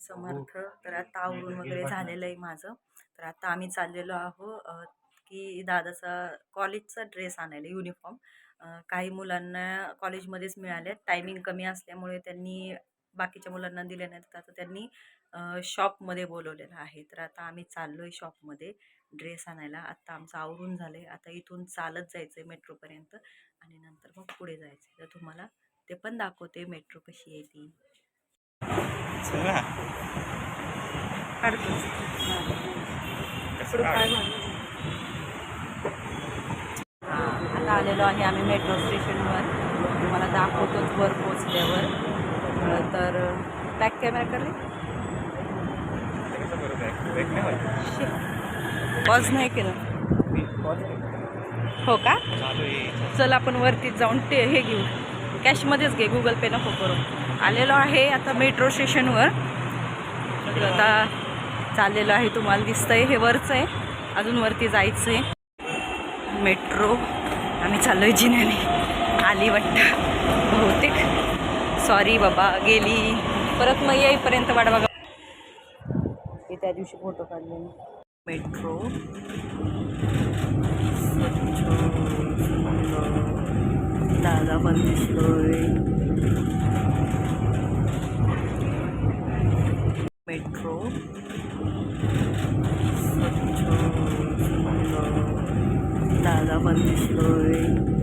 समर्थ. तर आता आवरून वगैरे झालेलं आहे माझं. तर आता आम्ही चाललेलो आहो की दादाचा कॉलेजचा ड्रेस आणायला, युनिफॉर्म. काही मुलांना कॉलेजमध्येच मिळाले, टायमिंग कमी असल्यामुळे त्यांनी बाकीच्या मुलांना दिले नाहीत. तर आता त्यांनी शॉपमध्ये बोलवलेलं आहे. तर आता आम्ही चाललो आहे शॉपमध्ये ड्रेस आणायला. आत्ता आमचं आवरून झालं आहे. आता इथून चालत जायचं आहे मेट्रोपर्यंत आणि नंतर मग पुढे जायचं आहे. तर तुम्हाला ते पण दाखवते मेट्रो कशी आहे ती. आता आलेलो आहे आम्ही मेट्रो स्टेशनवर. तुम्हाला दाखवतोच वर पोचल्यावर. तर बॅक कॅमेरा कर पॉज नाही केलं. हो का? चल आपण वरतीच जाऊन हे घेऊ, कॅशमध्येच घे, गुगल पे नको करू. आलेलो आहे आता मेट्रो स्टेशनवर. आता चाललेलो आहे, तुम्हाला दिसतंय हे वरचं आहे, अजून वरती जायचं आहे. मेट्रो आम्ही चाललोय जिन्याने. आली वाटतं बहुतेक, सॉरी बाबा गेली. परत मग येईपर्यंत वाट बघा. त्या दिवशी फोटो काढले. मेट्रो दादा पण दिसतोय. मेट्रो दादा पण दिसतोय.